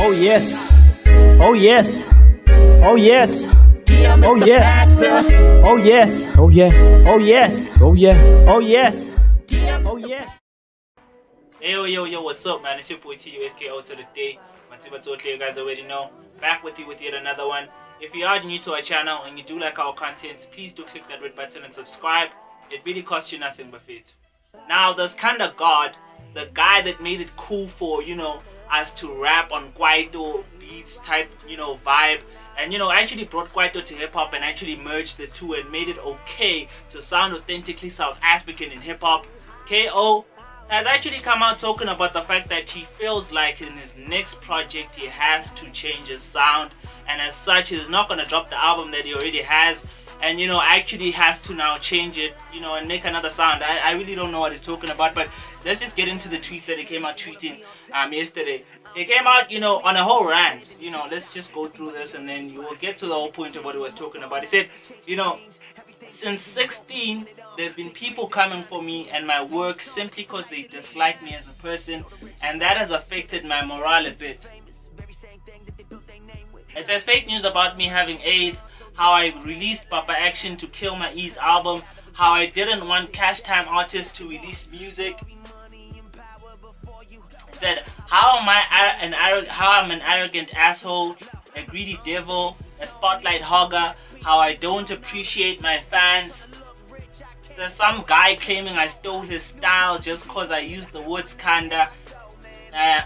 Oh yes. Oh yes. Oh yes. Oh yes. Oh yes. Oh yeah. Oh yes. Oh yeah. Oh yes. Oh yes. Hey yo, what's up, man? It's your boy TUSKO to the day. You guys already know. Back with you with yet another one. If you are new to our channel and you do like our content, please do click that red button and subscribe. It really costs you nothing but it. Now, there's kinda God, the guy that made it cool for, us to rap on Kwaito beats type, vibe. And, actually brought Kwaito to hip-hop and actually merged the two and made it okay to sound authentically South African in hip-hop. KO has actually come out talking about the fact that he feels like in his next project he has to change his sound, and as such he's not going to drop the album that he already has, and actually has to now change it, and make another sound. I really don't know what he's talking about, but let's just get into the tweets that he came out tweeting yesterday. He came out, on a whole rant. Let's just go through this and then you will get to the whole point of what he was talking about. He said, since 16, there's been people coming for me and my work simply because they dislike me as a person, and that has affected my morale a bit. It says fake news about me having AIDS, how I released Papa Action to Kill My Ease album, how I didn't want Cash Time artists to release music. It said how I'm an arrogant asshole, a greedy devil, a spotlight hogger, how I don't appreciate my fans. There's some guy claiming I stole his style just cause I used the word Skanda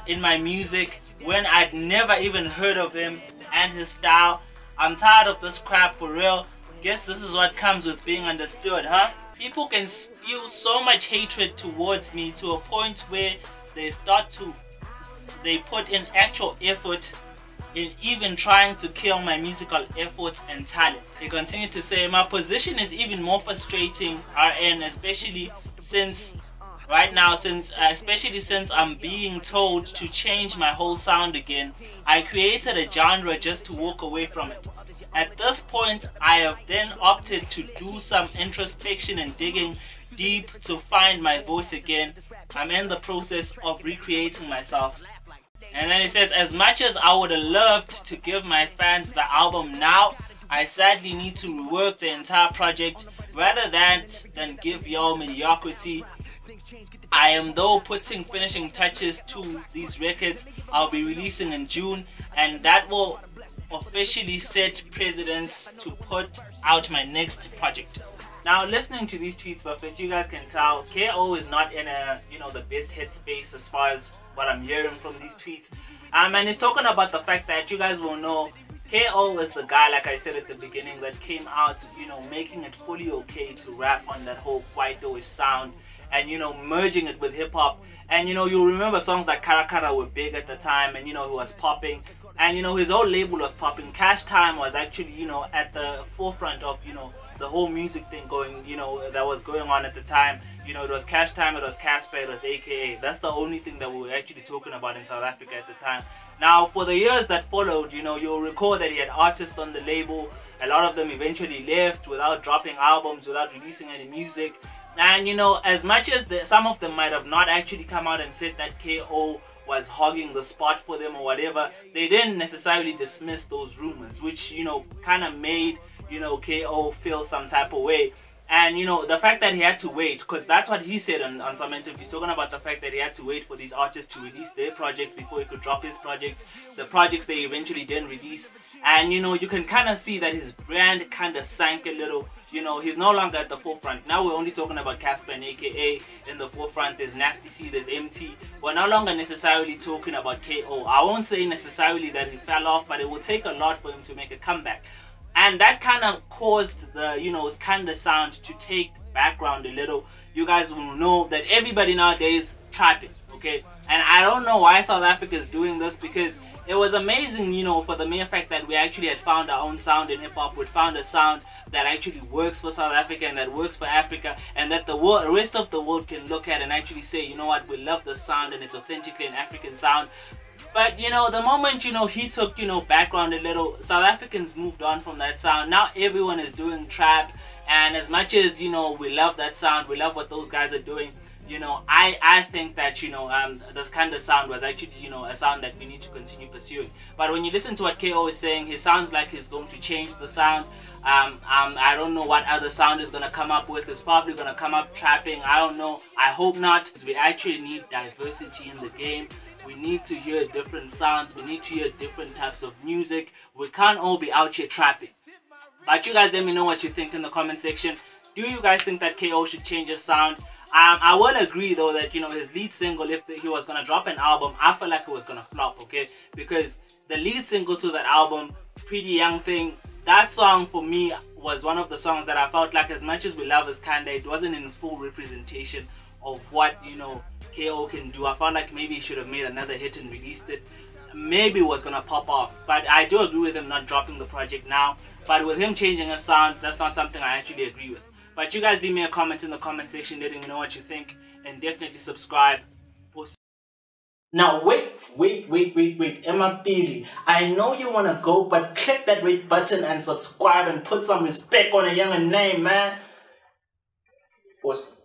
in my music when I'd never even heard of him and his style. I'm tired of this crap for real. Guess this is what comes with being understood, huh? People can spew so much hatred towards me to a point where they put in actual effort in even trying to kill my musical efforts and talent. He continued to say, my position is even more frustrating, RN, especially since I'm being told to change my whole sound again. I created a genre just to walk away from it. At this point, I have then opted to do some introspection and digging deep to find my voice again. I'm in the process of recreating myself. And then it says, as much as I would have loved to give my fans the album now, I sadly need to rework the entire project rather than give y'all mediocrity. I am though putting finishing touches to these records I'll be releasing in June, and that will officially set precedents to put out my next project. Now, listening to these tweets, Buffett, you guys can tell KO is not in a the best headspace as far as what I'm hearing from these tweets. And he's talking about the fact that you guys will know KO is the guy, like I said at the beginning, that came out, making it fully okay to rap on that whole Kwaito-ish sound and, merging it with hip-hop. And, you'll remember songs like Kara Kara were big at the time and, he was popping. And, his whole label was popping. Cash Time was actually, at the forefront of, the whole music thing going, that was going on at the time. It was Cash Time, it was Casper, it was AKA. That's the only thing that we were actually talking about in South Africa at the time. Now, for the years that followed, you'll recall that he had artists on the label. A lot of them eventually left without dropping albums, without releasing any music. And, as much as some of them might have not actually come out and said that KO was hogging the spot for them or whatever, they didn't necessarily dismiss those rumors, which, kind of made, KO feel some type of way. And the fact that he had to wait, because that's what he said on some interviews, talking about the fact that he had to wait for these artists to release their projects before he could drop his project, the projects they eventually didn't release. And you can kind of see that his brand kind of sank a little. He's no longer at the forefront. Now we're only talking about Casper and AKA in the forefront. There's Nasty C, there's MT. We're no longer necessarily talking about KO. I won't say necessarily that he fell off, but it will take a lot for him to make a comeback. And that kind of caused the, Skanda sound to take background a little. You guys will know that everybody nowadays trapping, okay? And I don't know why South Africa is doing this, because it was amazing, for the mere fact that we actually had found our own sound in hip-hop. We found a sound that actually works for South Africa and that works for Africa, and that the rest of the world can look at and actually say, you know what, we love the sound and it's authentically an African sound. But, the moment, he took, background a little, South Africans moved on from that sound. Now everyone is doing trap. And as much as, we love that sound, we love what those guys are doing, you know, I think that, you know, this kind of sound was actually, you know, a sound that we need to continue pursuing. But when you listen to what KO is saying, he sounds like he's going to change the sound. I don't know what other sound is going to come up with. It's probably going to come up trapping. I don't know. I hope not. We actually need diversity in the game. We need to hear different sounds. We need to hear different types of music. We can't all be out here trapping. But you guys let me know what you think in the comment section. Do you guys think that KO should change his sound? I will agree though that, you know, his lead single, if he was gonna drop an album, I feel like it was gonna flop, okay? Because the lead single to that album, Pretty Young Thing, that song for me was one of the songs that I felt like, as much as we love his Kanda, it wasn't in full representation of what, you know, KO can do. I felt like maybe he should have made another hit and released it. Maybe it was gonna pop off. But I do agree with him not dropping the project now. But with him changing his sound, that's not something I actually agree with. But you guys leave me a comment in the comment section letting me know what you think, and definitely subscribe. Now wait, Emma Pili, I know you wanna go, but click that red button and subscribe and put some respect on a younger name, man. Post.